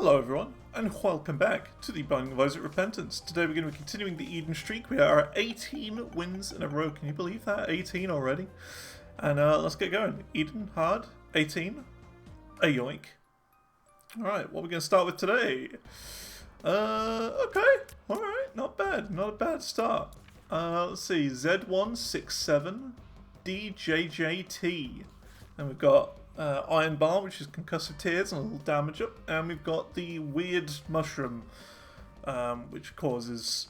Hello everyone, and welcome back to the Binding of Isaac Repentance. Today we're going to be continuing the Eden streak. We are at 18 wins in a row. Can you believe that? 18 already? And let's get going. Eden, hard, 18, a yoink. Alright, what are we going to start with today? Okay, alright, not bad, not a bad start. Let's see, Z167, DJJT. And we've got Iron Bar, which is concussive tears and a little damage up, and we've got the weird mushroom, which causes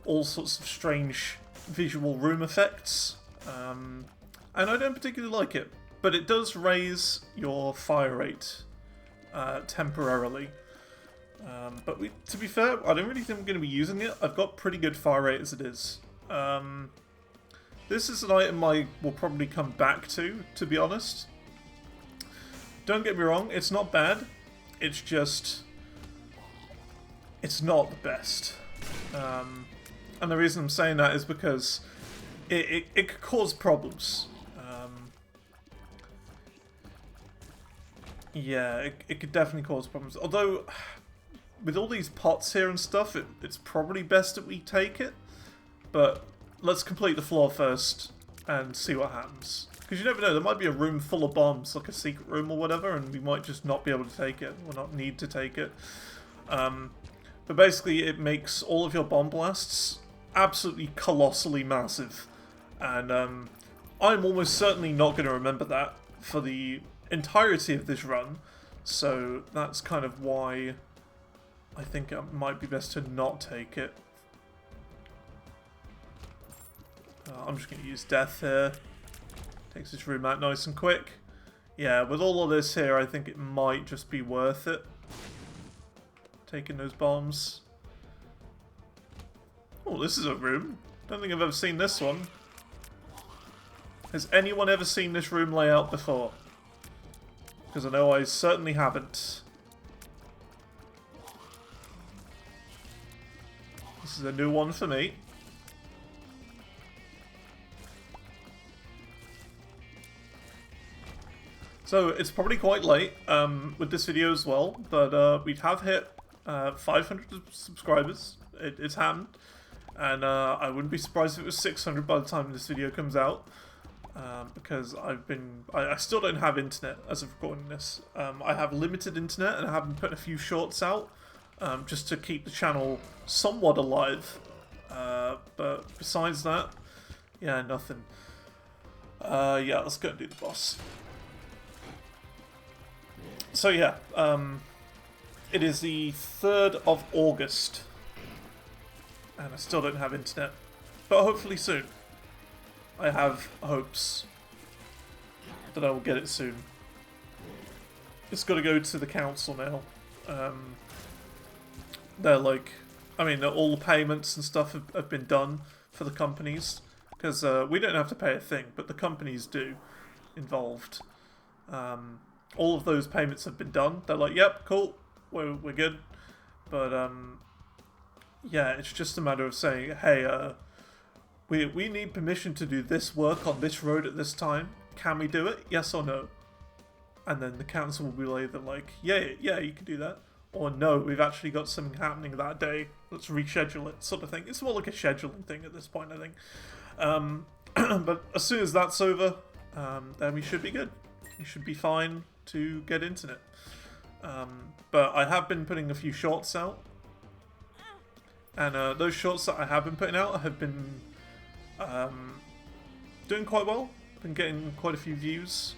all sorts of strange visual room effects, and I don't particularly like it, but it does raise your fire rate temporarily. But to be fair, I don't really think I'm going to be using it. I've got pretty good fire rate as it is. This is an item I will probably come back to be honest. Don't get me wrong, it's not bad, it's just, it's not the best. And the reason I'm saying that is because it could cause problems. Yeah, it could definitely cause problems. Although, with all these pots here and stuff, it's probably best that we take it. But let's complete the floor first and see what happens. Because you never know, there might be a room full of bombs, like a secret room or whatever, and we might just not be able to take it, or not need to take it. But basically it makes all of your bomb blasts absolutely colossally massive. And I'm almost certainly not going to remember that for the entirety of this run. So that's kind of why I think it might be best to not take it. I'm just going to use death here. Takes this room out nice and quick. Yeah, with all of this here, I think it might just be worth it. Taking those bombs. Oh, this is a room. Don't think I've ever seen this one. Has anyone ever seen this room layout before? Because I know I certainly haven't. This is a new one for me. So it's probably quite late with this video as well, but we have hit 500 subscribers. It's happened, and I wouldn't be surprised if it was 600 by the time this video comes out, because I still don't have internet as of recording this. I have limited internet, and I have been putting a few shorts out just to keep the channel somewhat alive. But besides that, yeah, nothing. Yeah, let's go and do the boss. So yeah, it is the 3rd of August, and I still don't have internet, but hopefully soon. I have hopes that I will get it soon. It's got to go to the council now. They're like, I mean, all the payments and stuff have been done for the companies, because we don't have to pay a thing, but the companies do involved. All of those payments have been done. They're like, yep, cool, we're good. But, yeah, it's just a matter of saying, hey, we need permission to do this work on this road at this time. Can we do it? Yes or no? And then the council will be either like, yeah, you can do that. Or no, we've actually got something happening that day. Let's reschedule it, sort of thing. It's more like a scheduling thing at this point, I think. But as soon as that's over, then we should be good. We should be fine to get internet. But I have been putting a few shorts out, and those shorts that I have been putting out have been doing quite well. Been getting quite a few views.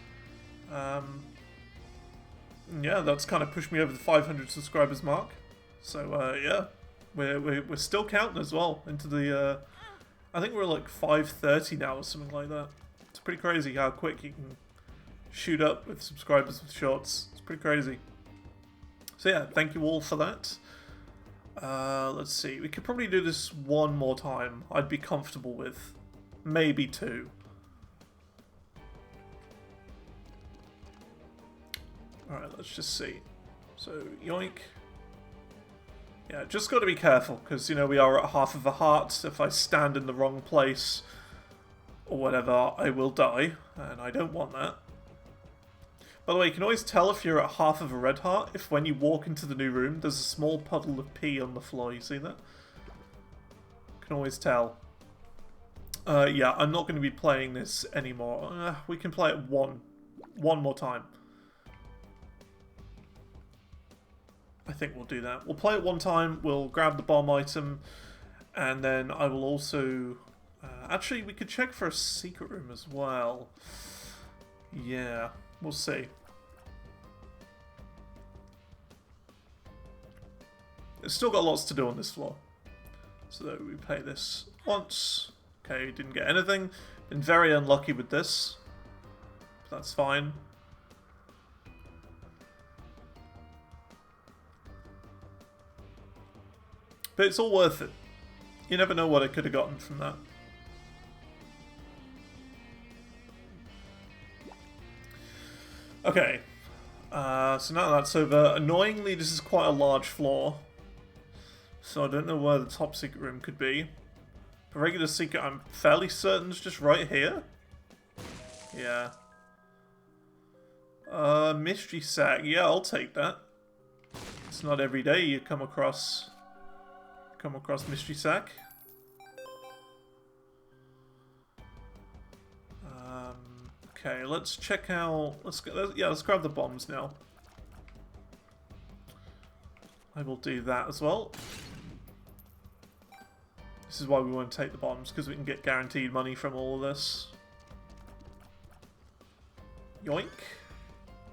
Yeah, that's kind of pushed me over the 500 subscribers mark. So yeah, we're still counting as well into the. I think we're like 530 now or something like that. It's pretty crazy how quick you can shoot up with subscribers with shorts. It's pretty crazy. So yeah, thank you all for that. Let's see, we could probably do this one more time. I'd be comfortable with. Maybe 2. Alright, let's just see. So, yoink. Yeah, just got to be careful, because, you know, we are at half of a heart. If I stand in the wrong place, or whatever, I will die, and I don't want that. By the way, you can always tell if you're at half of a red heart if when you walk into the new room, there's a small puddle of pee on the floor. You see that? You can always tell. Yeah, I'm not going to be playing this anymore. We can play it one more time. I think we'll do that. We'll play it one time, we'll grab the bomb item, and then I will also... actually, we could check for a secret room as well. Yeah, we'll see. It's still got lots to do on this floor. So we play this once. Okay, didn't get anything. Been very unlucky with this. But that's fine. But it's all worth it. You never know what I could have gotten from that. Okay. So now that's over. Annoyingly, this is quite a large floor. So I don't know where the top secret room could be. The regular secret, I'm fairly certain is just right here. Yeah. Mystery sack. Yeah, I'll take that. It's not every day you come across mystery sack. Okay, let's check out. Let's grab the bombs now. I will do that as well. This is why we want to take the bombs, because we can get guaranteed money from all of this. Yoink.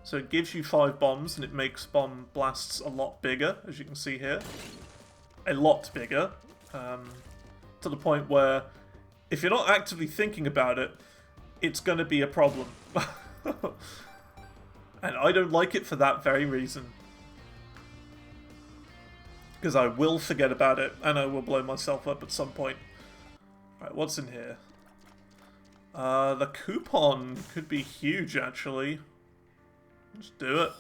So it gives you 5 bombs, and it makes bomb blasts a lot bigger, as you can see here. A lot bigger. To the point where, if you're not actively thinking about it, it's going to be a problem. And I don't like it for that very reason. Because I will forget about it, and I will blow myself up at some point. Alright, what's in here? The coupon could be huge, actually. Let's do it.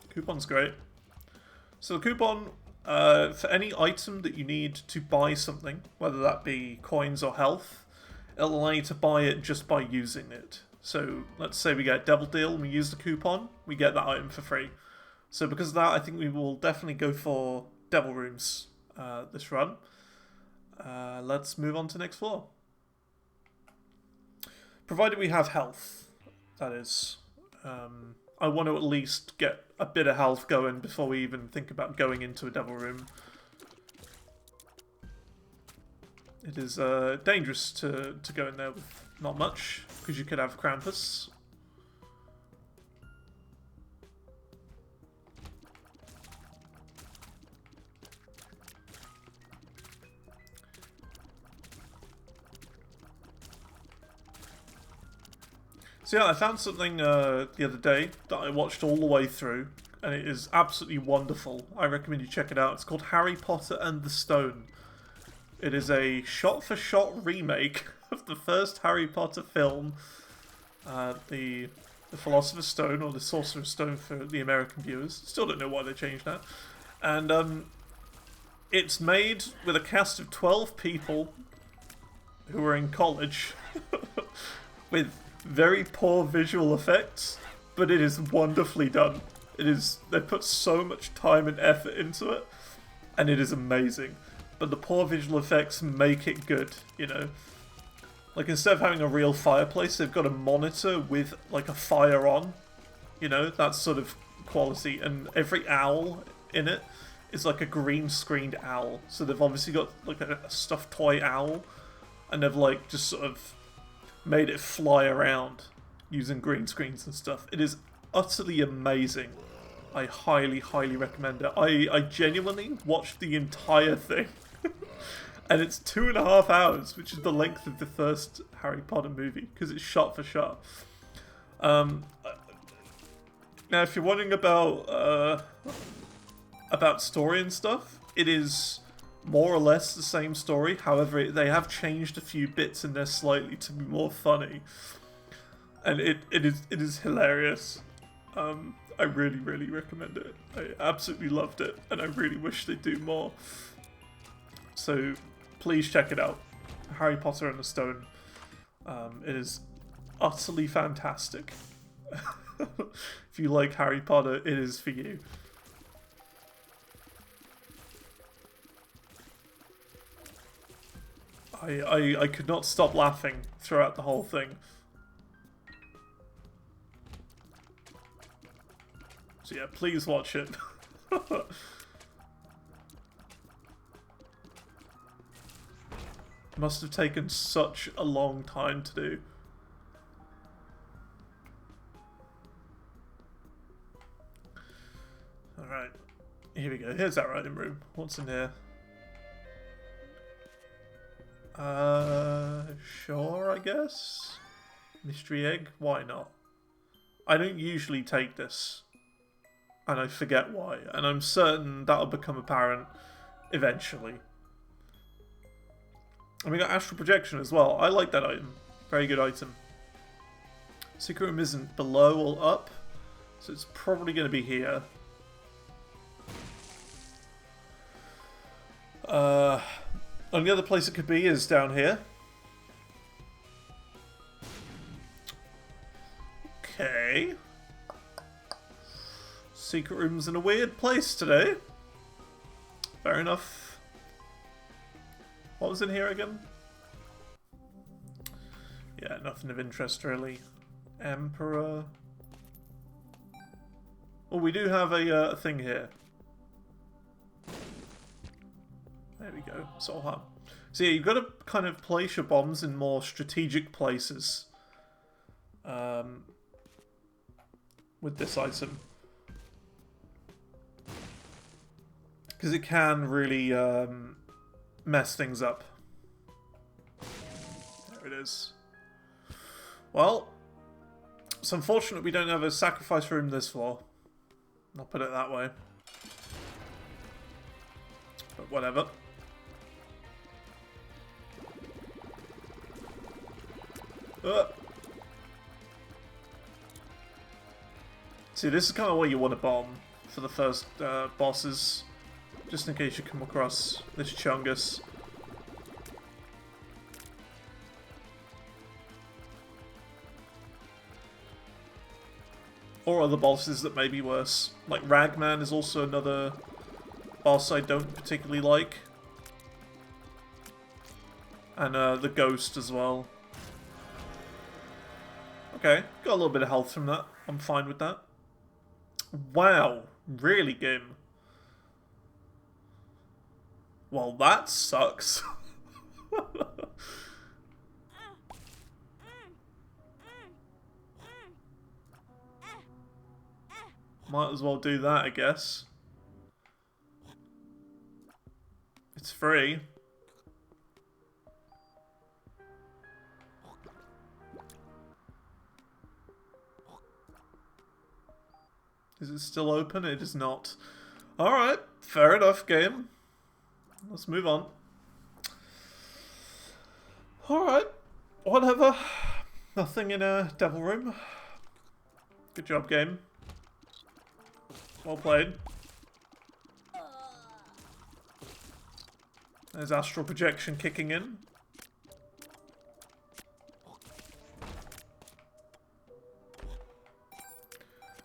Coupon's great. So the coupon, for any item that you need to buy something, whether that be coins or health, it'll allow you to buy it just by using it. So let's say we get Devil Deal and we use the coupon, we get that item for free. So because of that, I think we will definitely go for Devil Rooms this run. Let's move on to the next floor. Provided we have health, that is. I want to at least get a bit of health going before we even think about going into a Devil Room. It is dangerous to go in there with not much, because you could have Krampus. So yeah, I found something the other day that I watched all the way through, and it is absolutely wonderful. I recommend you check it out. It's called Harry Potter and the Stone. It is a shot-for-shot remake of the first Harry Potter film, the Philosopher's Stone, or the Sorcerer's Stone for the American viewers. Still don't know why they changed that. And it's made with a cast of 12 people who are in college with very poor visual effects, but it is wonderfully done. They put so much time and effort into it, and it is amazing. But the poor visual effects make it good, you know. Like, instead of having a real fireplace, they've got a monitor with, like, a fire on. You know, that sort of quality. And every owl in it is, like, a green-screened owl. So they've obviously got, like, a stuffed toy owl. And they've, like, just sort of made it fly around using green screens and stuff. It is utterly amazing. I highly, highly recommend it. I genuinely watched the entire thing. And it's 2.5 hours, which is the length of the first Harry Potter movie, because it's shot for shot. Now, if you're wondering about story and stuff, it is more or less the same story. However, they have changed a few bits in there slightly to be more funny, and it is hilarious. I really, really recommend it. I absolutely loved it, and I really wish they'd do more. So please check it out. Harry Potter and the Stone. It is utterly fantastic. If you like Harry Potter, it is for you. I could not stop laughing throughout the whole thing. So yeah, please watch it. Must have taken such a long time to do. Alright, here we go. Here's that writing room. What's in here? Sure, I guess? Mystery egg? Why not? I don't usually take this. And I forget why. And I'm certain that'll become apparent eventually. And we got astral projection as well. I like that item. Very good item. Secret room isn't below or up, so it's probably going to be here. Only other place it could be is down here. Okay. Secret room's in a weird place today. Fair enough. What was in here again? Yeah, nothing of interest really. Emperor. Oh, we do have a thing here. There we go. Soul Hub. So yeah, you've got to kind of place your bombs in more strategic places. With this item. Because it can really mess things up. There it is. Well, it's unfortunate we don't have a sacrifice room this floor. I'll put it that way. But whatever. See, this is kind of what you want to bomb for the first bosses. Just in case you come across this Chungus. Or other bosses that may be worse. Like Ragman is also another boss I don't particularly like. And the Ghost as well. Okay, got a little bit of health from that. I'm fine with that. Wow, really, game? Well, that sucks. Might as well do that, I guess. It's free. Is it still open? It is not. Alright, fair enough, game. Let's move on. Alright, whatever. Nothing in a devil room. Good job, game. Well played. There's astral projection kicking in.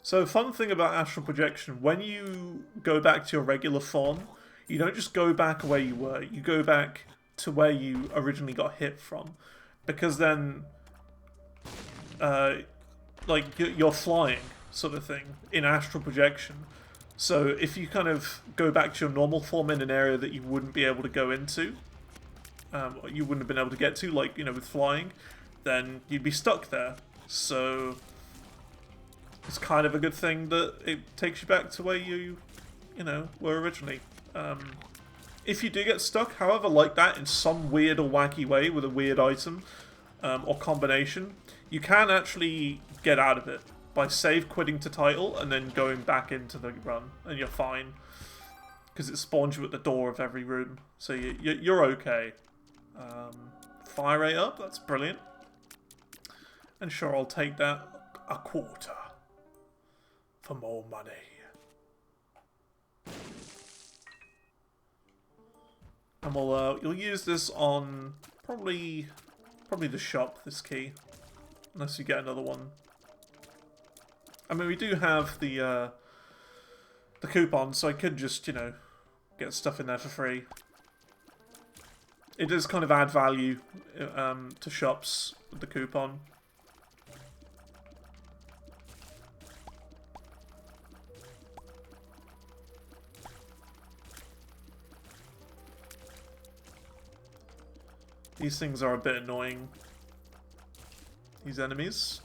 So, fun thing about astral projection, when you go back to your regular form, you don't just go back where you were, you go back to where you originally got hit from. Because then, like, you're flying, sort of thing, in astral projection. So, if you kind of go back to your normal form in an area that you wouldn't be able to go into, or you wouldn't have been able to get to, like, you know, with flying, then you'd be stuck there. So it's kind of a good thing that it takes you back to where you know, were originally. If you do get stuck, however, like that, in some weird or wacky way with a weird item or combination, you can actually get out of it by save quitting to title and then going back into the run, and you're fine. Because it spawns you at the door of every room, so you're okay. Fire rate up, that's brilliant. And sure, I'll take that. A quarter. For more money. And you'll use this on probably the shop, this key. Unless you get another one. I mean, we do have the coupon, so I could just, you know, get stuff in there for free. It does kind of add value to shops with the coupon. These things are a bit annoying. These enemies.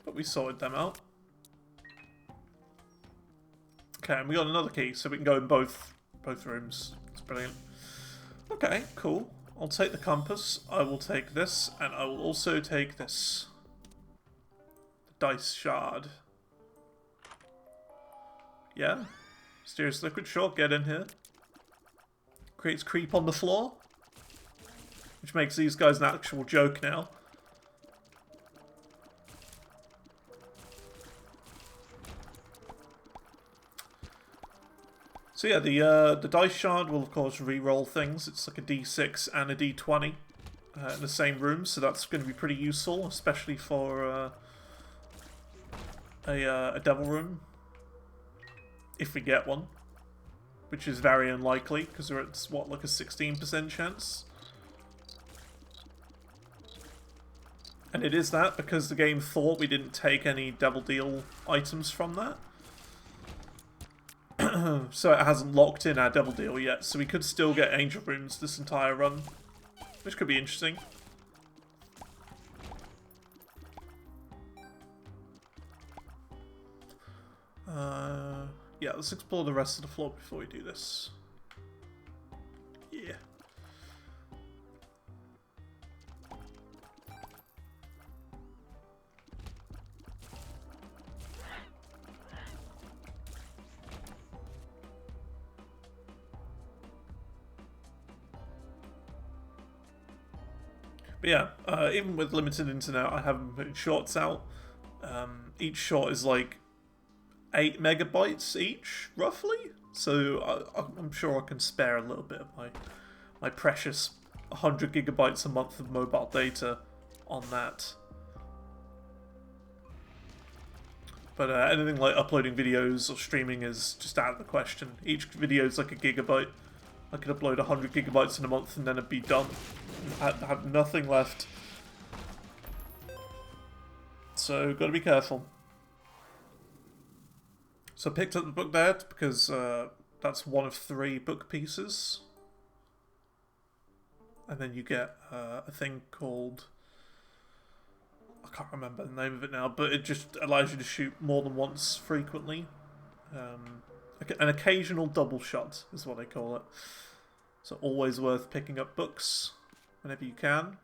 But we sorted them out. Okay, and we got another key, so we can go in both rooms. It's brilliant. Okay, cool. I'll take the compass. I will take this, and I will also take this. The dice shard. Yeah. Mysterious liquid, sure, get in here. Creates creep on the floor. Which makes these guys an actual joke now. So yeah, the dice shard will of course re-roll things. It's like a d6 and a d20 in the same room, so that's going to be pretty useful, especially for a devil room, if we get one, which is very unlikely because it's what, like a 16% chance. And it is that because the game thought we didn't take any Devil Deal items from that. So it hasn't locked in our Devil Deal yet, so we could still get Angel Runes this entire run, which could be interesting. Yeah, let's explore the rest of the floor before we do this. Yeah. But yeah, even with limited internet, I haven't put shorts out. Each short is like 8 megabytes each, roughly. So I'm sure I can spare a little bit of my precious 100 gigabytes a month of mobile data on that. But anything like uploading videos or streaming is just out of the question. Each video is like a gigabyte. I could upload 100 gigabytes in a month and then it'd be done. I'd have nothing left. So, gotta be careful. So I picked up the book there because that's one of 3 book pieces. And then you get a thing called... I can't remember the name of it now, but it just allows you to shoot more than once frequently. An occasional double shot is what they call it. So always worth picking up books whenever you can.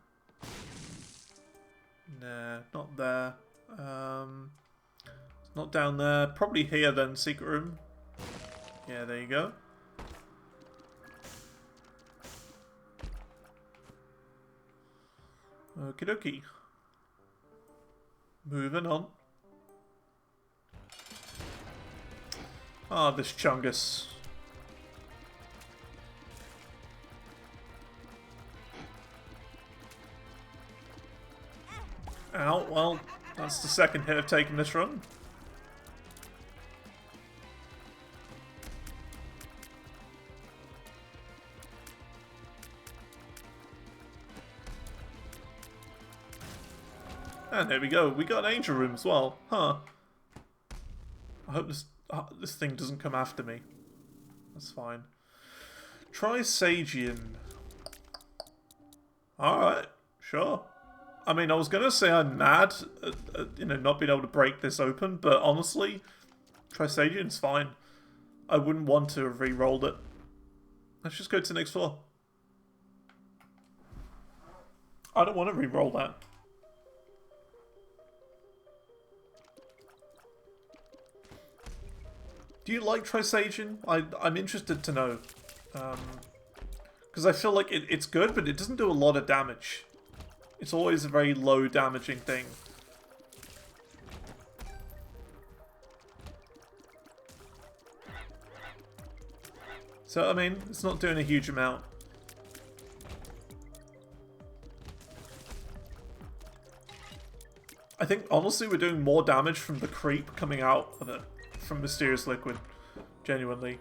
Nah, not there. Not down there. Probably here then, secret room. Yeah, there you go. Okie dokie. Moving on. Ah, this Chungus. Ow, well, that's the second hit I've taken this run. And there we go. We got an angel room as well. Huh. I hope this thing doesn't come after me. That's fine. Trisagion. Alright. Sure. I mean, I was going to say I'm mad at, you know, not being able to break this open, but honestly, Trisagion's fine. I wouldn't want to have re-rolled it. Let's just go to the next floor. I don't want to re-roll that. Do you like Trisagion? I'm interested to know. Because I feel like it's good, but it doesn't do a lot of damage. It's always a very low damaging thing. So, I mean, it's not doing a huge amount. I think Honestly, we're doing more damage from the creep coming out of it. From Mysterious Liquid. Genuinely.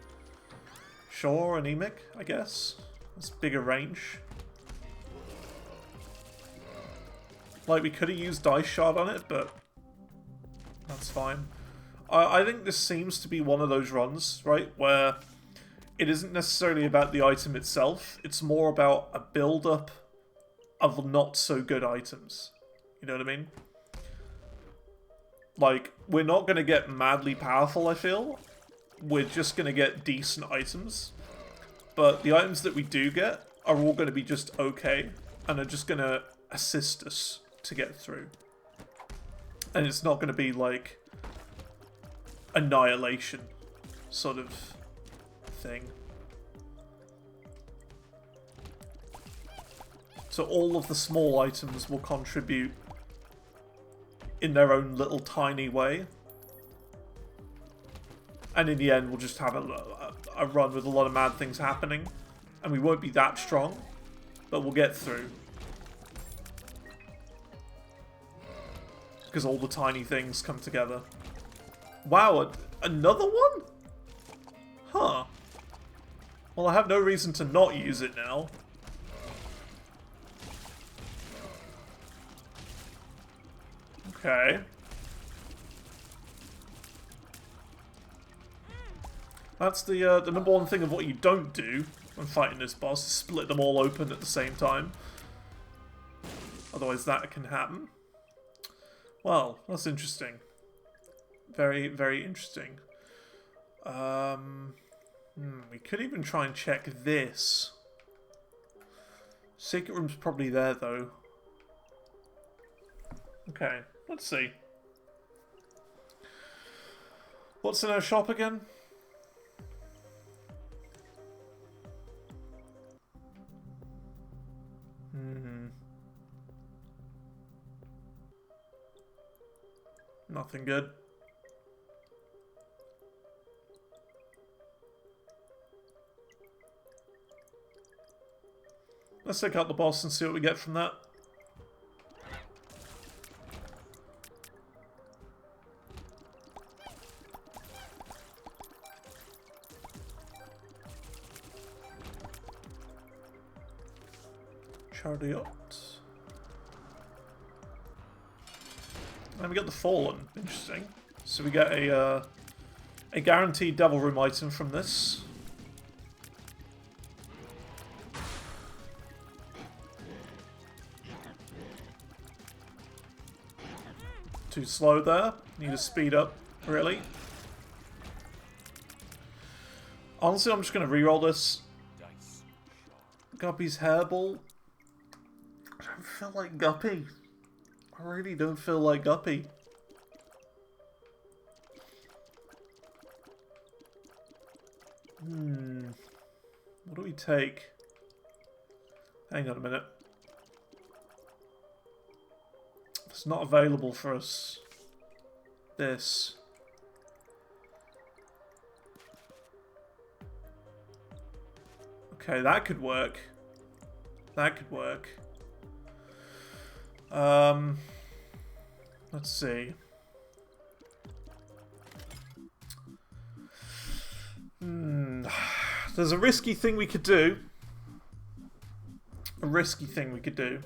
Sure, anemic, I guess. It's bigger range. Like, we could have used Dice Shard on it, but that's fine. I think this seems to be one of those runs, right, where it isn't necessarily about the item itself, it's more about a build-up of not-so-good items. You know what I mean? Like, we're not going to get madly powerful, I feel. We're just going to get decent items. But the items that we do get are all going to be just okay, and are just going to assist us to get through. And it's not going to be, like, annihilation sort of thing. So all of the small items will contribute in their own little tiny way. And in the end, we'll just have a run with a lot of mad things happening. And we won't be that strong, but we'll get through. Because all the tiny things come together. Wow, another one? Huh. Well, I have no reason to not use it now. Okay. That's the number one thing of what you don't do when fighting this boss, is split them all open at the same time. Otherwise that can happen. Well, that's interesting. Very, very interesting. We could even try and check this. Secret room's probably there, though. Okay, let's see. What's in our shop again? Nothing good. Let's take out the boss and see what we get from that. Chariot. And we get the Fallen. Interesting. So we get a guaranteed Devil Room item from this. Too slow there. Need to speed up, really. Honestly, I'm just going to reroll this. Guppy's Hairball. I don't feel like Guppy. I really don't feel like Guppy. What do we take? Hang on a minute. It's not available for us. This. Okay, that could work. That could work. Let's see. There's a risky thing we could do. A risky thing we could do.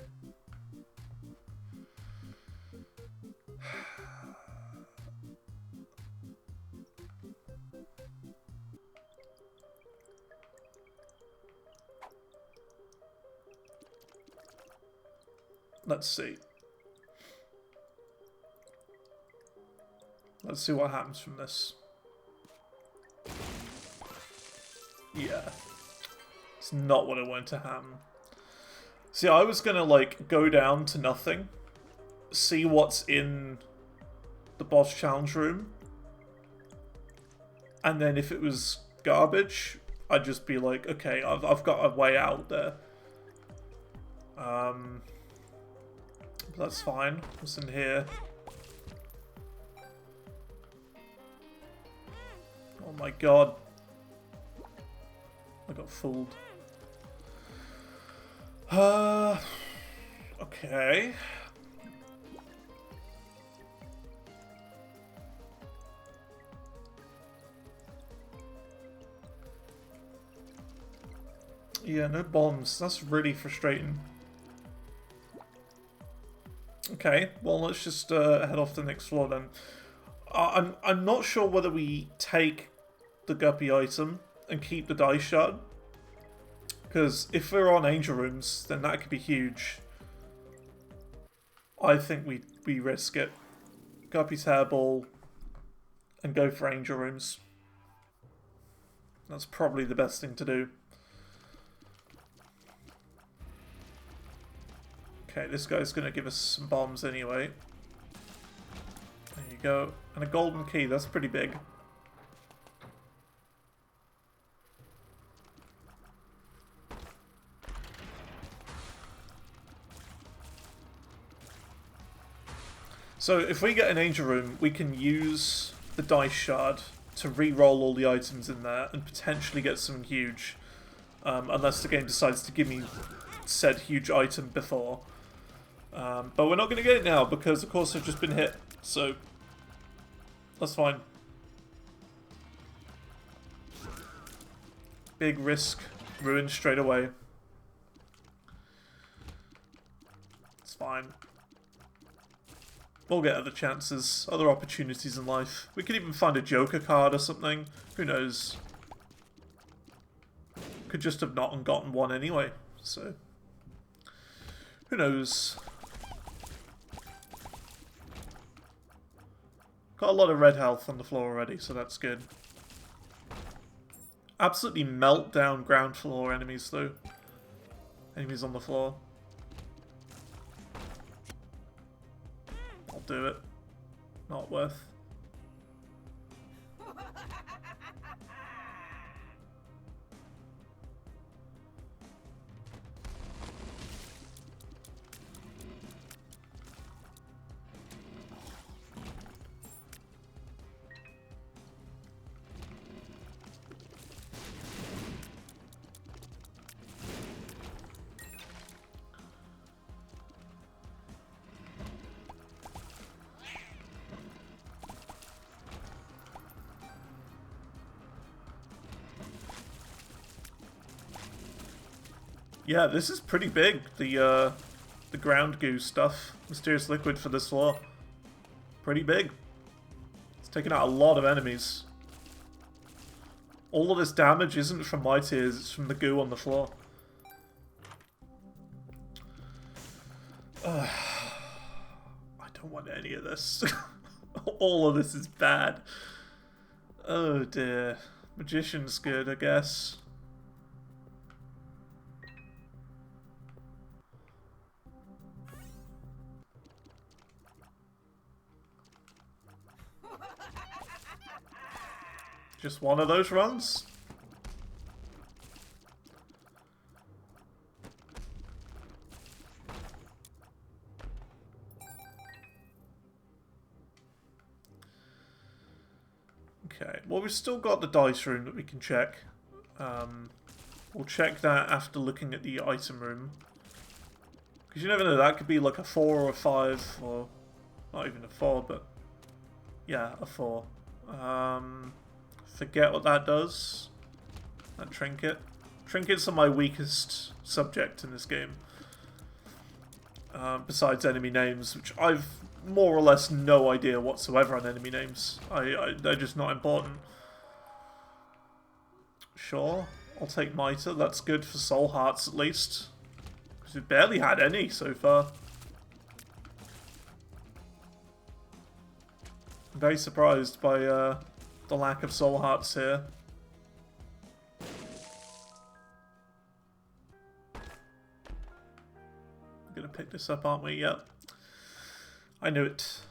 Let's see. Let's see what happens from this. Yeah. It's not what I wanted to happen. See, I was gonna, like, go down to nothing, see what's in the boss challenge room, and then if it was garbage, I'd just be like, okay, I've got a way out there. That's fine. What's in here? Oh my god. I got fooled. Okay. Yeah, no bombs. That's really frustrating. Okay, well let's just head off to the next floor then. I'm not sure whether we take the guppy item and keep the dice shard. Because if we're on angel rooms, then that could be huge. I think we risk it. Guppy's hairball and go for angel rooms. That's probably the best thing to do. Okay, this guy's going to give us some bombs anyway. There you go. And a golden key, that's pretty big. So if we get an angel room, we can use the dice shard to re-roll all the items in there and potentially get something huge. Unless the game decides to give me said huge item before. But we're not going to get it now because, of course, I've just been hit. So that's fine. Big risk, ruined straight away. It's fine. We'll get other chances, other opportunities in life. We could even find a Joker card or something. Who knows? Could just have not gotten one anyway, so who knows? Got a lot of red health on the floor already, so that's good. Absolutely melt down ground floor enemies though. Enemies on the floor. I'll do it. Not worth. Yeah, this is pretty big, the ground goo stuff. Mysterious Liquid for this floor. Pretty big. It's taken out a lot of enemies. All of this damage isn't from my tears, it's from the goo on the floor. I don't want any of this. All of this is bad. Oh dear. Magician's good, I guess. Just one of those runs? Okay, well we've still got the dice room that we can check. We'll check that after looking at the item room. Because you never know, that could be like a 4 or a 5, or not even a 4, but yeah, a 4. Forget what that does. That trinket. Trinkets are my weakest subject in this game. Besides enemy names, which I've more or less no idea whatsoever on enemy names. They're just not important. Sure, I'll take Mitre. That's good for soul hearts at least. Because we've barely had any so far. I'm very surprised by the lack of soul hearts here. We're gonna pick this up, aren't we? Yep. I knew it.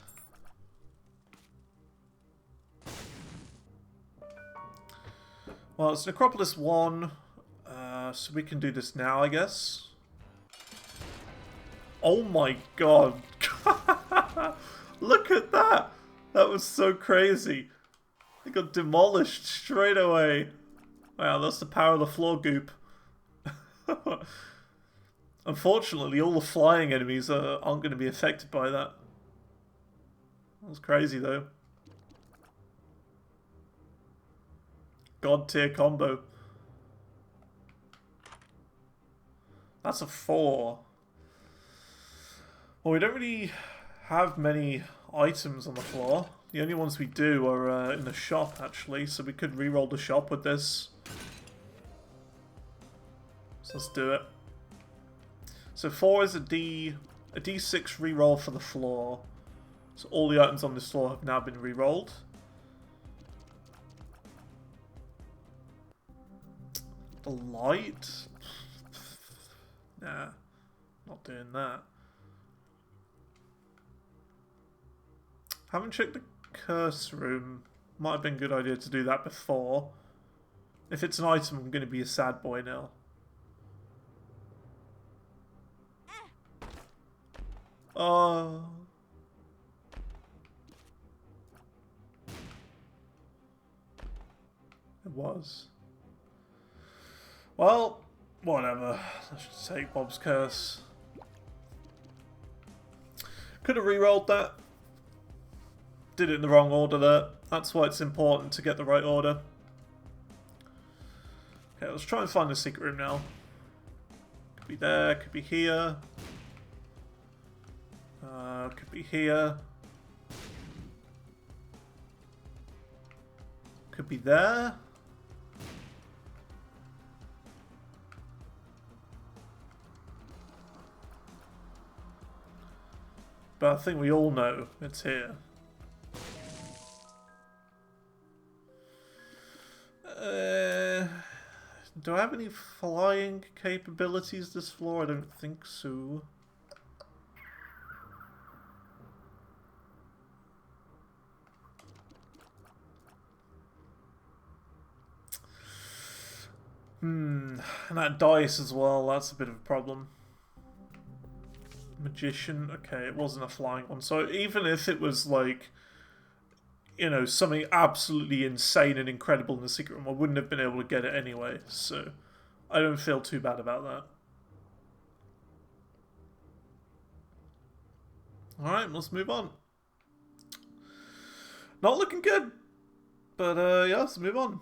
Well, it's Necropolis 1, so we can do this now, I guess. Oh my god. Look at that! That was so crazy. It got demolished straight away. Wow, that's the power of the floor goop. Unfortunately, all the flying enemies aren't going to be affected by that. That was crazy, though. God tier combo. That's a 4. Well, we don't really have many items on the floor. The only ones we do are in the shop, actually, so we could re-roll the shop with this. So let's do it. So 4 is a D6 re-roll for the floor. So all the items on this floor have now been re-rolled. The light? Nah, not doing that. Haven't checked the curse room. Might have been a good idea to do that before. If it's an item, I'm going to be a sad boy now. Oh. It was. Well, whatever. Let's just take Bob's curse. Could have re-rolled that. Did it in the wrong order there. That's why it's important to get the right order. Okay, let's try and find the secret room now. Could be there, could be here. Could be here. Could be there. But I think we all know it's here. Do I have any flying capabilities this floor? I don't think so. And that dice as well, that's a bit of a problem. Magician, okay, it wasn't a flying one. So even if it was like, you know, something absolutely insane and incredible in the secret room, I wouldn't have been able to get it anyway. So I don't feel too bad about that. Alright, let's move on. Not looking good. But yeah, let's move on.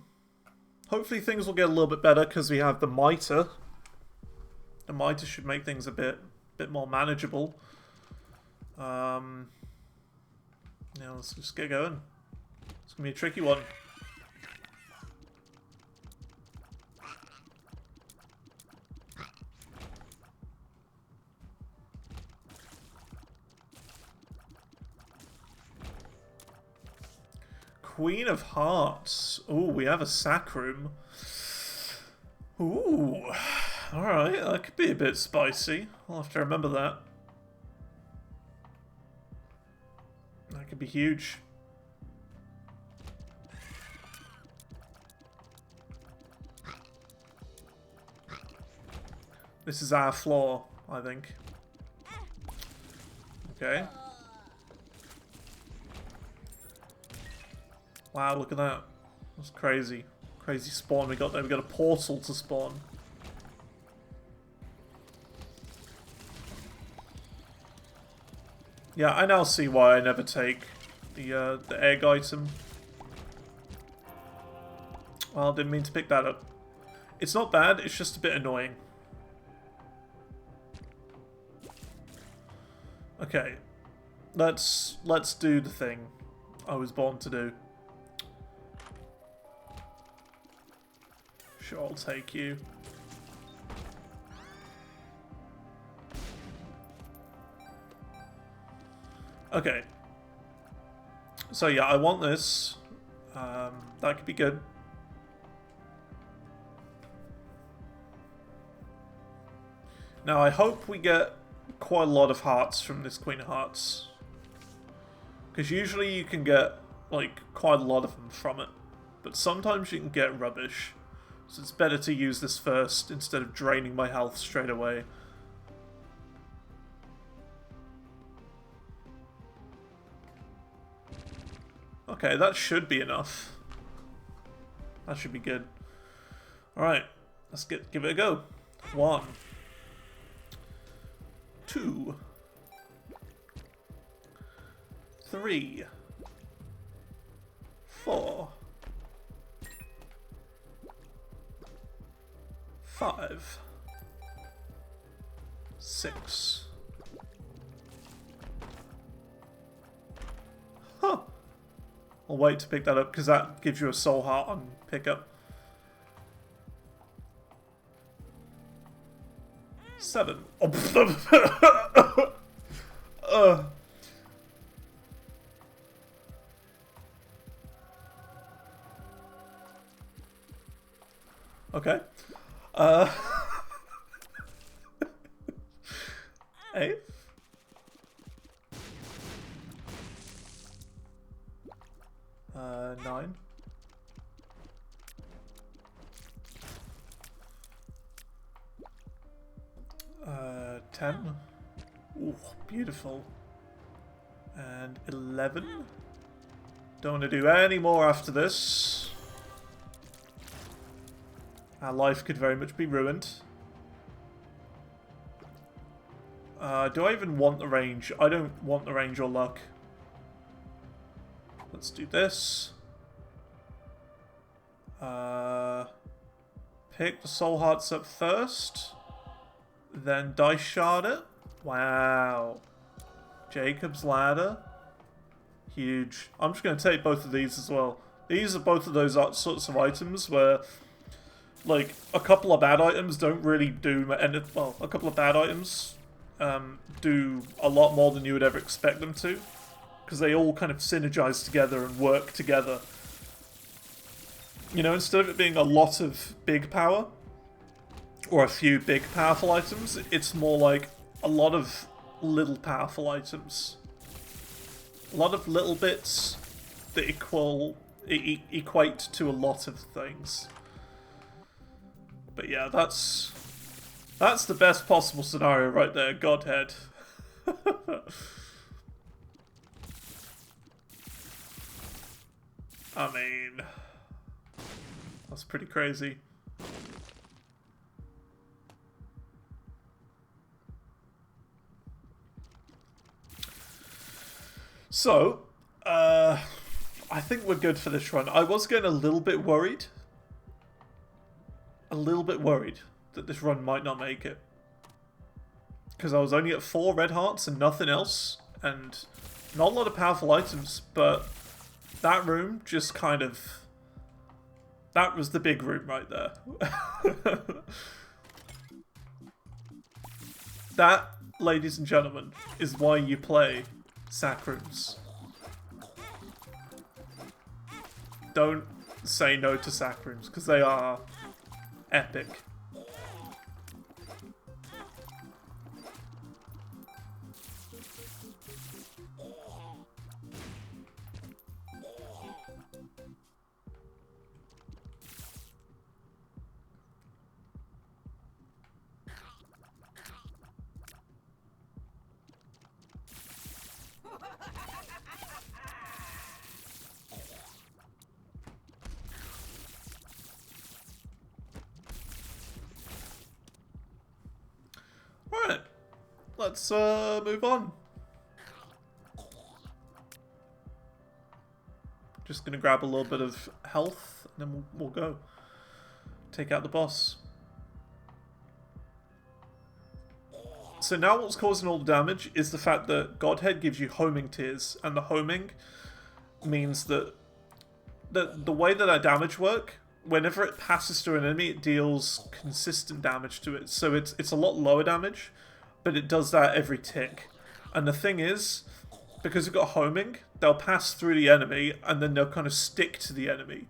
Hopefully things will get a little bit better because we have the mitre. The mitre should make things a bit more manageable. Yeah, let's just get going. It's gonna be a tricky one. Queen of Hearts. Ooh, we have a sack room. Ooh. Alright, that could be a bit spicy. I'll have to remember that. That could be huge. This is our floor, I think. Okay. Wow, look at that. That's crazy. Crazy spawn we got there. We got a portal to spawn. Yeah, I now see why I never take the egg item. Well, didn't mean to pick that up. It's not bad, it's just a bit annoying. Okay. Let's do the thing I was born to do. Sure, I'll take you. Okay. So yeah, I want this. That could be good. Now I hope we get quite a lot of hearts from this Queen of Hearts. Because usually you can get like quite a lot of them from it. But sometimes you can get rubbish. So it's better to use this first instead of draining my health straight away. Okay, that should be enough. That should be good. Alright, let's give it a go. 1, 2, 3, 4, 5, 6. Huh. I'll wait to pick that up because that gives you a soul heart on pickup. 7. Oh. Okay. 8. 9. 10. Ooh, beautiful. And 11. Don't want to do any more after this. Our life could very much be ruined. Do I even want the range? I don't want the range or luck. Let's do this. Pick the soul hearts up first. Then dice shard it. Wow. Jacob's ladder. Huge. I'm just going to take both of these as well. These are both of those sorts of items where, like, a couple of bad items don't really do... Well, a couple of bad items do a lot more than you would ever expect them to. Because they all kind of synergize together and work together. You know, instead of it being a lot of big power, or a few big powerful items, it's more like a lot of little powerful items. A lot of little bits that equate to a lot of things. But yeah, that's the best possible scenario right there, Godhead. I mean, that's pretty crazy. So, I think we're good for this run. I was getting a little bit worried. That this run might not make it. Because I was only at 4 red hearts and nothing else. And not a lot of powerful items, but that room just kind of... That was the big room right there. That, ladies and gentlemen, is why you play sack rooms. Don't say no to sack rooms, because they are epic. Alright, let's move on. Just gonna grab a little bit of health, and then we'll go. Take out the boss. So now what's causing all the damage is the fact that Godhead gives you homing tiers, and the homing means that the way that our damage work, whenever it passes through an enemy, it deals consistent damage to it. So it's a lot lower damage, but it does that every tick. And the thing is, because we've got homing, they'll pass through the enemy, and then they'll kind of stick to the enemy.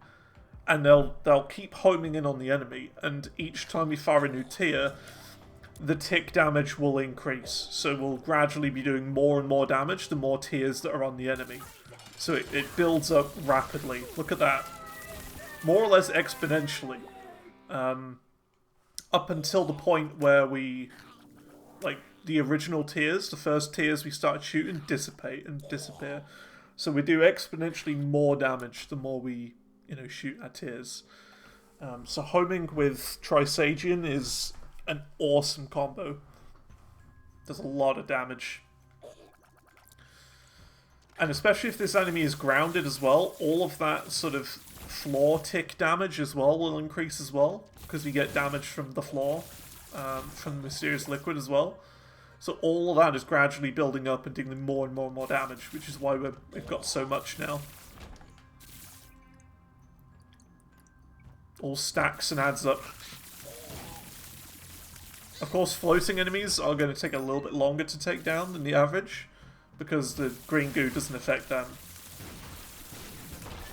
And they'll keep homing in on the enemy, and each time we fire a new tier, the tick damage will increase. So we'll gradually be doing more and more damage the more tiers that are on the enemy. So it builds up rapidly. Look at that. More or less exponentially. Up until the point where we, like, the original tiers, the first tiers we started shooting, dissipate and disappear. So we do exponentially more damage the more we, shoot our tiers. So homing with Trisagion is an awesome combo. Does a lot of damage. And especially if this enemy is grounded as well, all of that sort of floor tick damage as well will increase as well, because we get damage from the floor, from the Mysterious Liquid as well. So all of that is gradually building up and dealing more and more and more damage, which is why we've got so much now. All stacks and adds up. Of course, floating enemies are going to take a little bit longer to take down than the average, because the green goo doesn't affect them.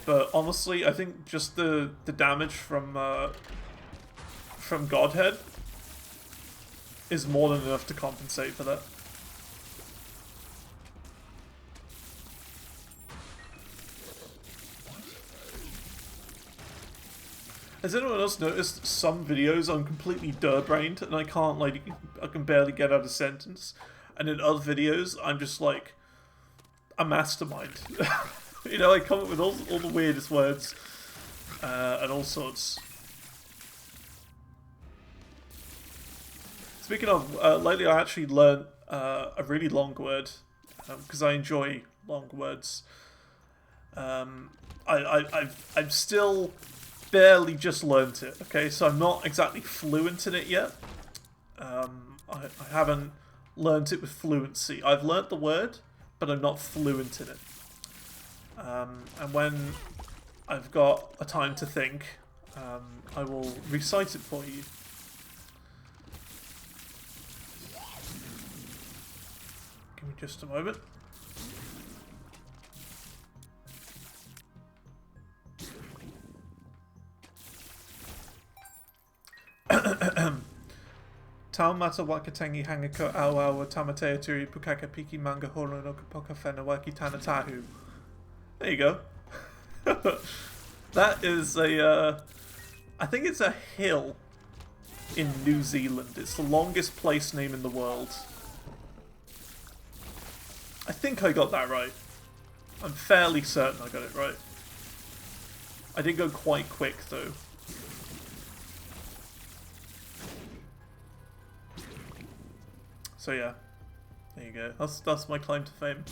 But honestly, I think just the damage from Godhead is more than enough to compensate for that. Has anyone else noticed some videos I'm completely der-brained and I can barely get out a sentence, and in other videos I'm just like a mastermind. You know, I come up with all the weirdest words and all sorts. Speaking of, lately I actually learned a really long word because I enjoy long words. I've still barely just learnt it, okay, so I'm not exactly fluent in it yet. I haven't learnt it with fluency. I've learnt the word, but I'm not fluent in it. And when I've got a time to think, I will recite it for you. Give me just a moment. Taumata wakatangi hangako awawa tamatea turi pukaka piki manga horo no kapoka whenawaki tanatahu. There you go. That is a, I think it's a hill in New Zealand. It's the longest place name in the world. I think I got that right. I'm fairly certain I got it right. I did go quite quick though. So yeah, there you go. That's my claim to fame.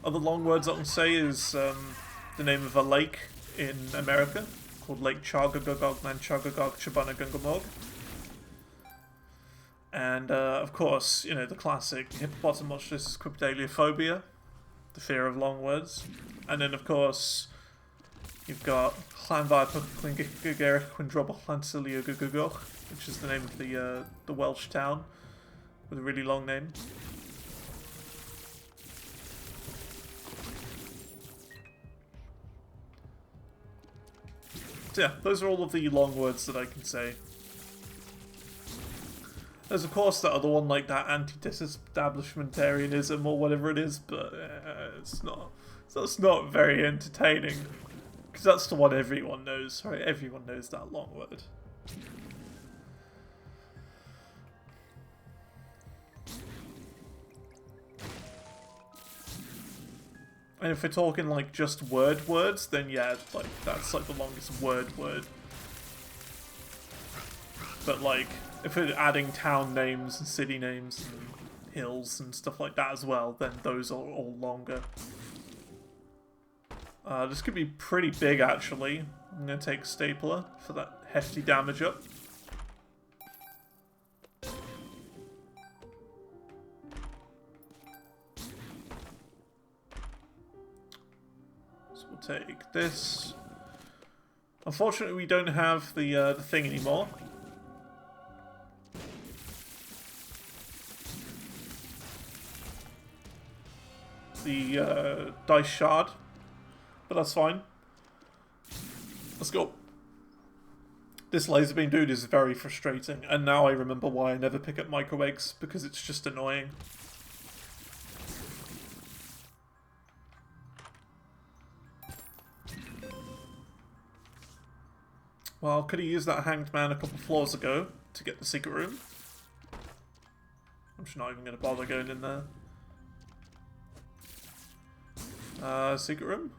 Other long words I can say is the name of a lake in America called Lake Chagagogog Manchagagog Chabanagungumog. And of course, you know, the classic hippopotamonstrous quipedaliophobia, the fear of long words. And then of course, you've got Llanfairpwllgwyngyllgogerychwyrndrobwll Llansilio, which is the name of the Welsh town with a really long name. So yeah, those are all of the long words that I can say. There's of course that other one, like that anti-disestablishmentarianism or whatever it is, but it's not very entertaining. Because that's the one everyone knows, right? Everyone knows that long word. And if we're talking like just words, then yeah, like that's like the longest word. But like, if we're adding town names and city names and hills and stuff like that as well, then those are all longer. This could be pretty big actually. I'm going to take Stapler for that hefty damage up. So we'll take this. Unfortunately we don't have the thing anymore. The dice shard, but that's fine. Let's go. This laser beam dude is very frustrating, and now I remember why I never pick up micro eggs, because it's just annoying. Well, could have used that hanged man a couple floors ago to get the secret room. I'm just not even going to bother going in there. Secret room?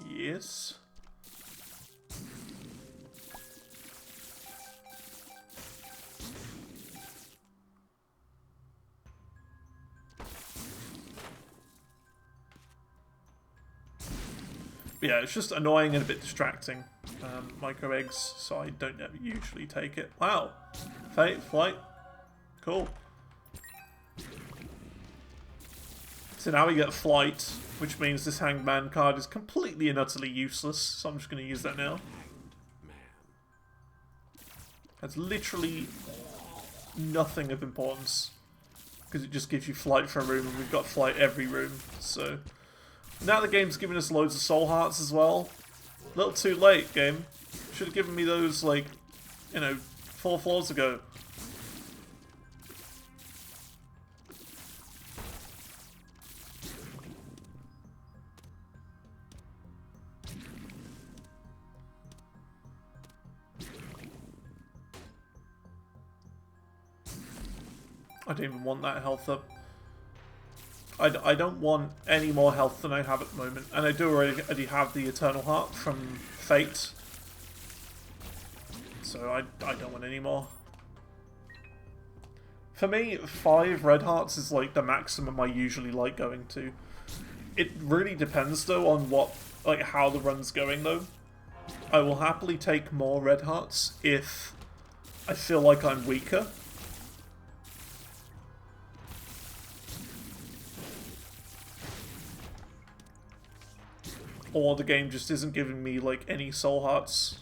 Yes. But yeah, it's just annoying and a bit distracting. Micro eggs, so I don't usually take it. Wow. Fate, flight. Cool. So now we get flight, which means this Hangman card is completely and utterly useless, so I'm just going to use that now. Has literally nothing of importance, because it just gives you flight for a room, and we've got flight every room, so... Now the game's giving us loads of soul hearts as well. A little too late, game. Should have given me those, like, you know, 4 floors ago. I don't even want that health up. I don't want any more health than I have at the moment. And I do already have the Eternal Heart from Fate. So I don't want any more. For me, 5 red hearts is like the maximum I usually like going to. It really depends though on what, like how the run's going though. I will happily take more red hearts if I feel like I'm weaker. Or the game just isn't giving me, like, any soul hearts.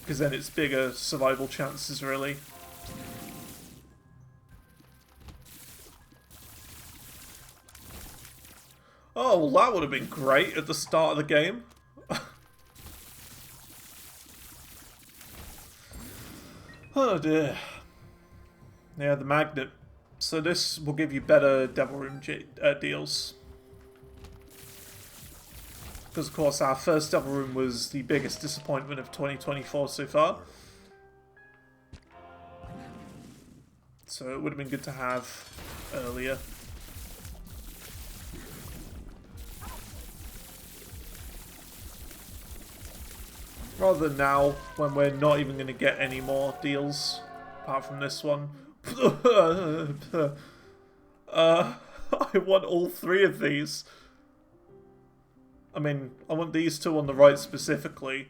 Because then it's bigger survival chances, really. Oh, well that would have been great at the start of the game. Oh dear. Yeah, the magnet. So this will give you better Devil Room deals. Because of course our first Devil Room was the biggest disappointment of 2024 so far. So it would have been good to have earlier. Rather than now, when we're not even going to get any more deals, apart from this one. I want all 3 of these. I mean, I want these 2 on the right specifically.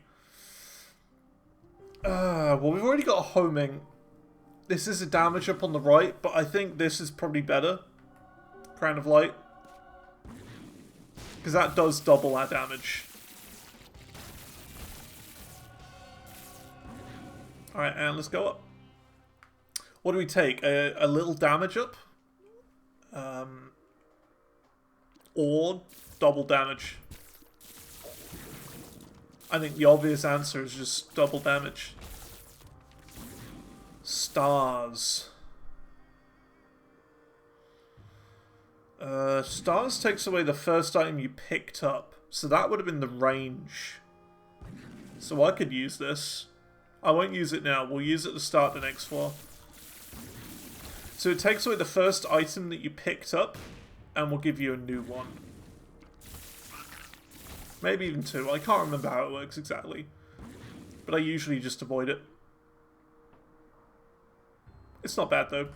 Well, we've already got a homing. This is a damage up on the right, but I think this is probably better. Crown of Light. Because that does double our damage. Alright, and let's go up. What do we take? A little damage up? Or double damage? I think the obvious answer is just double damage. Stars. Stars takes away the first item you picked up. So that would have been the range. So I could use this. I won't use it now. We'll use it to start the next floor. So it takes away the first item that you picked up, and will give you a new one. Maybe even 2. I can't remember how it works exactly. But I usually just avoid it. It's not bad though.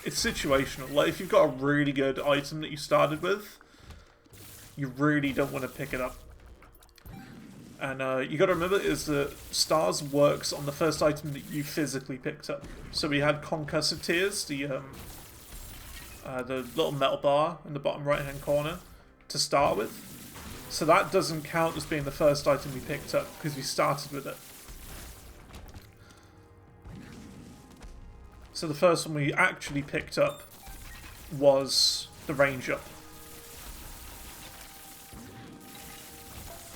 It's situational. Like if you've got a really good item that you started with, you really don't want to pick it up. And you got to remember is that Stars works on the first item that you physically picked up. So we had Concussive Tears, the little metal bar in the bottom right hand corner to start with. So that doesn't count as being the first item we picked up because we started with it. So the first one we actually picked up was the range up.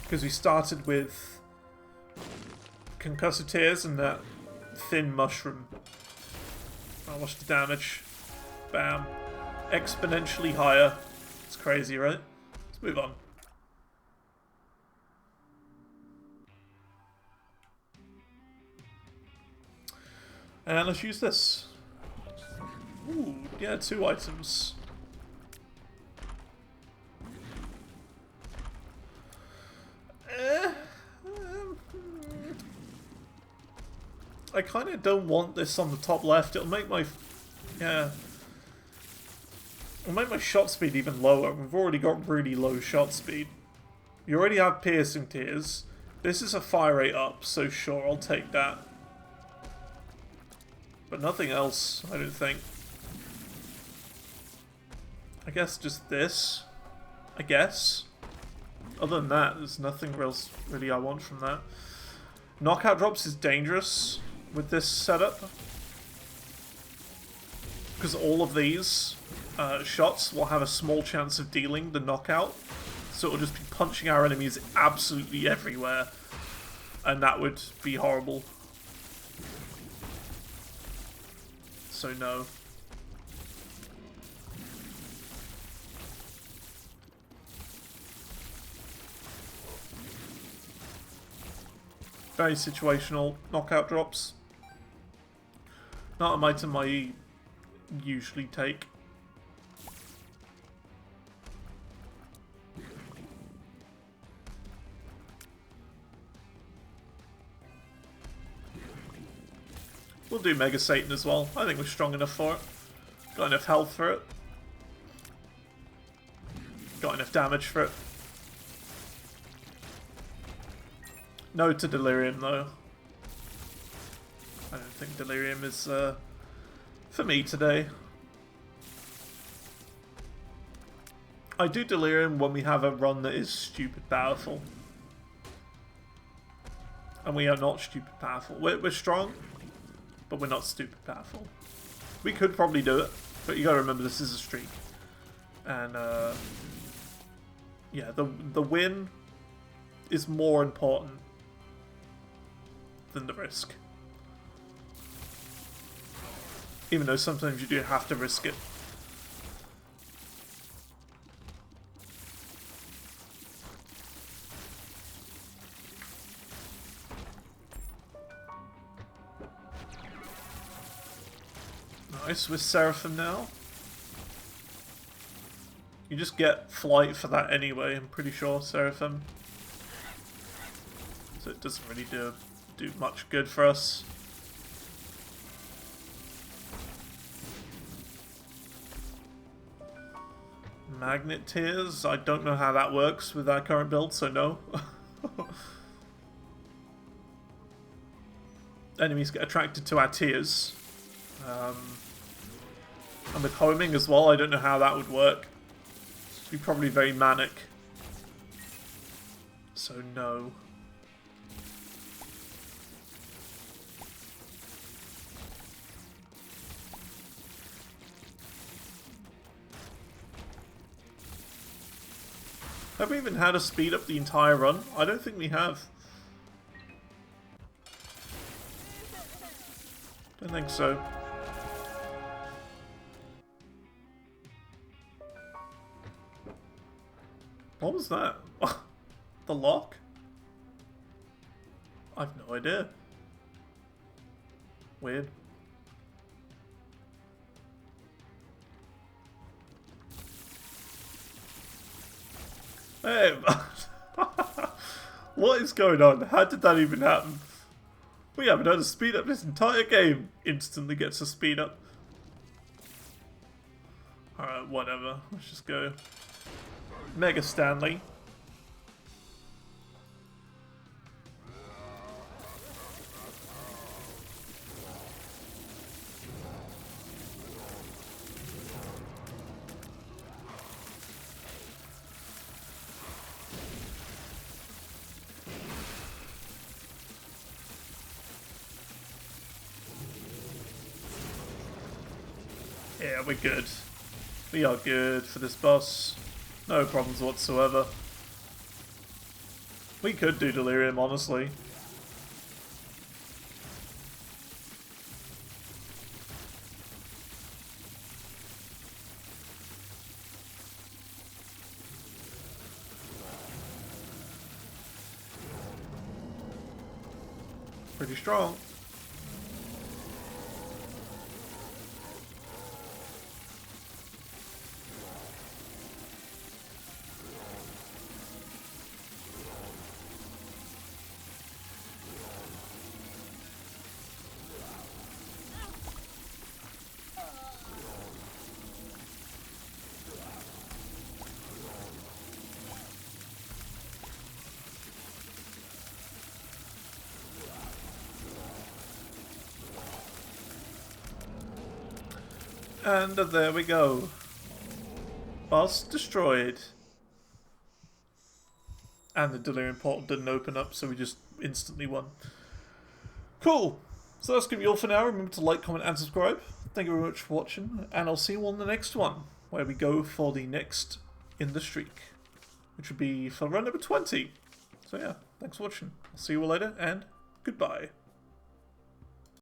Because we started with Concussive Tears and that thin mushroom. I'll watch the damage. Bam. Exponentially higher. It's crazy, right? Let's move on. And let's use this. Ooh, yeah, 2 items. I kind of don't want this on the top left. It'll make my... yeah. It'll make my shot speed even lower. We've already got really low shot speed. You already have Piercing Tears. This is a fire rate up, so sure, I'll take that. But nothing else, I don't think. I guess just this. I guess. Other than that, there's nothing else really I want from that. Knockout drops is dangerous with this setup. Because all of these shots will have a small chance of dealing the knockout. So it'll just be punching our enemies absolutely everywhere. And that would be horrible. So no. Very situational knockout drops. Not an item I usually take. We'll do Mega Satan as well. I think we're strong enough for it. Got enough health for it. Got enough damage for it. No to Delirium though. I don't think Delirium is for me today. I do Delirium when we have a run that is stupid powerful. And we are not stupid powerful. We're strong, but we're not stupid powerful. We could probably do it, but you gotta remember this is a streak. And yeah, the win is more important than the risk. Even though sometimes you do have to risk it. Nice, with Seraphim now. You just get flight for that anyway, I'm pretty sure, Seraphim. So it doesn't really do much good for us. Magnet Tears, I don't know how that works with our current build, so no. Enemies get attracted to our tears. And with homing as well, I don't know how that would work. It'd be probably very manic. So no. Have we even had to speed up the entire run? I don't think we have. Don't think so. What was that? The lock? I've no idea. Weird. Hey, what is going on? How did that even happen? We haven't had a speed up this entire game. Instantly gets a speed up. Alright, whatever. Let's just go. Mega Stanley. Yeah, we're good. We are good for this boss. No problems whatsoever. We could do Delirium, honestly. Pretty strong. And there we go. Boss destroyed. And the Delirium portal didn't open up, so we just instantly won. Cool. So that's going to be all for now. Remember to like, comment, and subscribe. Thank you very much for watching, and I'll see you on the next one, where we go for the next in the streak, which would be for run number 20. So yeah, thanks for watching. I'll see you all later, and goodbye.